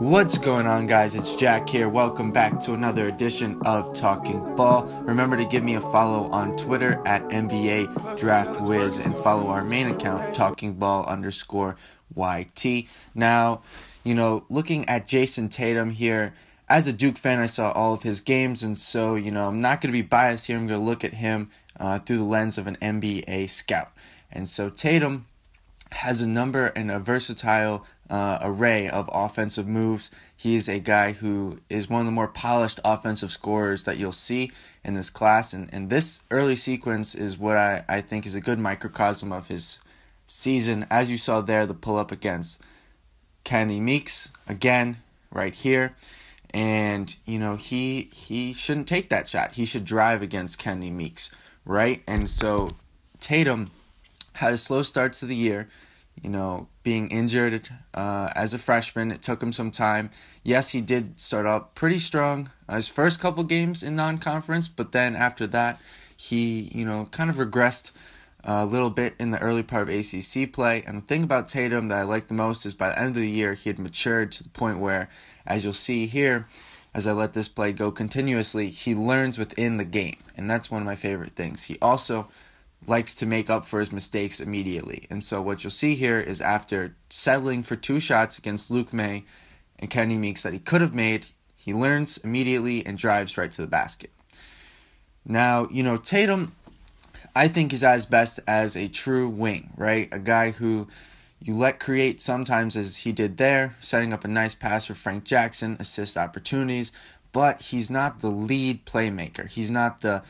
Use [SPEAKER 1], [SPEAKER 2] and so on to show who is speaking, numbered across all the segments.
[SPEAKER 1] What's going on, guys? It's Jack here. Welcome back to another edition of Talking Ball. Remember to give me a follow on Twitter at NBA Draft Wiz and follow our main account, TalkingBall_YT. Now, looking at Jayson Tatum here, as a Duke fan, I saw all of his games, and so, I'm not going to be biased here. I'm going to look at him through the lens of an NBA scout. And so Tatum has a number and a versatile array of offensive moves. He's a guy who is one of the more polished offensive scorers that you'll see in this class. And this early sequence is what I think is a good microcosm of his season. As you saw there, the pull-up against Kenny Meeks, again, right here. And, he shouldn't take that shot. He should drive against Kenny Meeks, right? And so Tatum had a slow start to the year, being injured as a freshman. It took him some time. Yes, he did start out pretty strong his first couple games in non-conference, but then after that, he, kind of regressed a little bit in the early part of ACC play. And the thing about Tatum that I like the most is by the end of the year, he had matured to the point where, as you'll see here, as I let this play go continuously, he learns within the game. And that's one of my favorite things. He also likes to make up for his mistakes immediately. And so what you'll see here is after settling for two shots against Luke May and Kenny Meeks that he could have made, he learns immediately and drives right to the basket. Now, Tatum, I think, is at his best as a true wing, right? A guy who you let create sometimes, as he did there, setting up a nice pass for Frank Jackson, assist opportunities, but he's not the lead playmaker. He's not a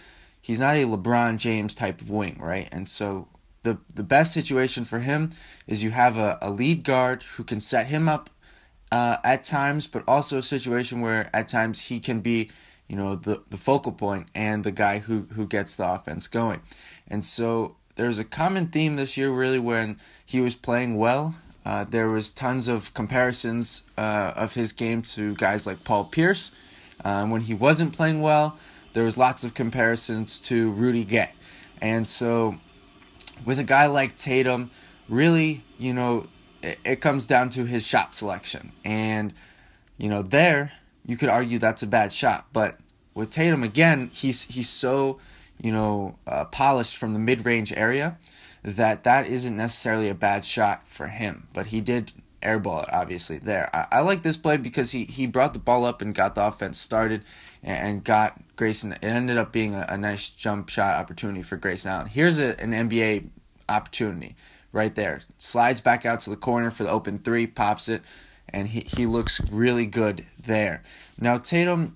[SPEAKER 1] LeBron James type of wing, right? And so the best situation for him is you have a lead guard who can set him up at times, but also a situation where at times he can be, the focal point and the guy who gets the offense going. And so there's a common theme this year, really, when he was playing well. There was tons of comparisons of his game to guys like Paul Pierce. When he wasn't playing well, there was lots of comparisons to Rudy Gay. And so with a guy like Tatum, really, it comes down to his shot selection. And, there, you could argue that's a bad shot. But with Tatum, again, he's so, polished from the mid-range area that isn't necessarily a bad shot for him. But he did airball it, obviously, there. I like this play because he brought the ball up and got the offense started and got Grayson. It ended up being a nice jump shot opportunity for Grayson Allen. Here's an NBA opportunity right there. Slides back out to the corner for the open three, pops it, and he looks really good there. Now, Tatum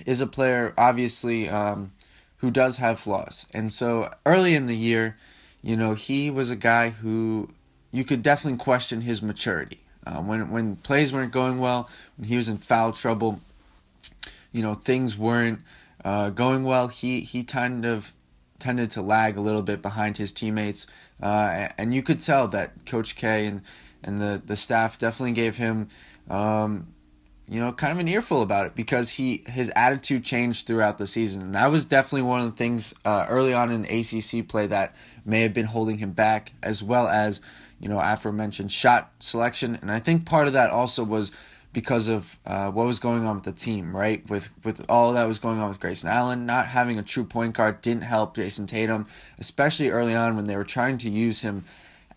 [SPEAKER 1] is a player, obviously, who does have flaws. And so early in the year, he was a guy who you could definitely question his maturity. When plays weren't going well, when he was in foul trouble, things weren't going well, he tended to lag a little bit behind his teammates. And you could tell that Coach K and the staff definitely gave him kind of an earful about it, because his attitude changed throughout the season. And that was definitely one of the things early on in the ACC play that may have been holding him back, as well as, aforementioned shot selection. And I think part of that also was because of what was going on with the team, right? With all that was going on with Grayson Allen, not having a true point guard didn't help Jayson Tatum, especially early on when they were trying to use him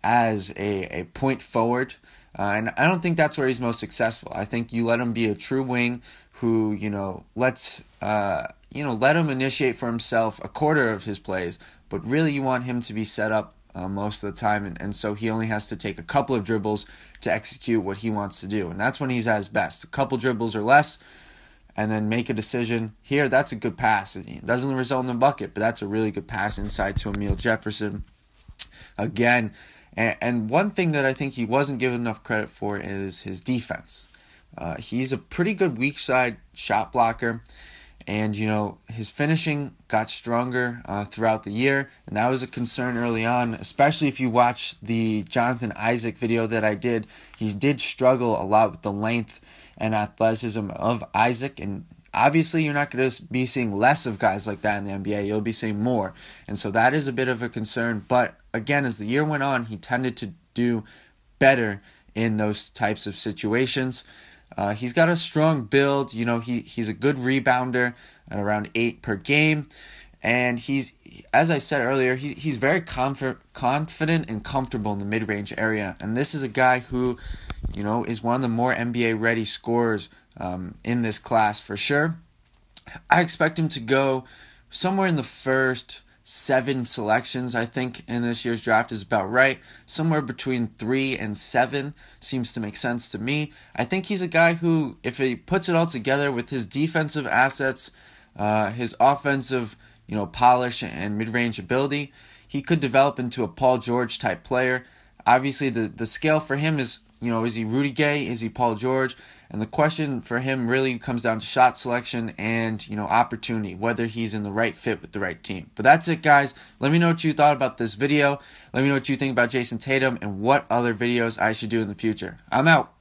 [SPEAKER 1] as a point forward. And I don't think that's where he's most successful. I think you let him be a true wing who, let him initiate for himself a quarter of his plays, but really you want him to be set up most of the time, and so he only has to take a couple of dribbles to execute what he wants to do, and that's when he's at his best. A couple dribbles or less, and then make a decision. Here, that's a good pass. It doesn't result in a bucket, but that's a really good pass inside to Emile Jefferson. Again, and one thing that I think he wasn't given enough credit for is his defense. He's a pretty good weak side shot blocker. And, his finishing got stronger throughout the year, and that was a concern early on, especially if you watch the Jonathan Isaac video that I did. He did struggle a lot with the length and athleticism of Isaac, and obviously you're not going to be seeing less of guys like that in the NBA. You'll be seeing more, and so that is a bit of a concern. But, again, as the year went on, he tended to do better in those types of situations. He's got a strong build. You know, he's a good rebounder at around 8 per game. And he's, as I said earlier, he's very confident and comfortable in the mid-range area. And this is a guy who, you know, is one of the more NBA-ready scorers in this class for sure. I expect him to go somewhere in the first 7 selections. I think in this year's draft is about right. Somewhere between 3 and 7 seems to make sense to me. I think he's a guy who, if he puts it all together with his defensive assets, his offensive, you know, polish and mid-range ability, he could develop into a Paul George type player. Obviously, the scale for him is, you know, is he Rudy Gay? Is he Paul George? And the question for him really comes down to shot selection and, you know, opportunity, whether he's in the right fit with the right team. But that's it, guys. Let me know what you thought about this video. Let me know what you think about Jayson Tatum and what other videos I should do in the future. I'm out.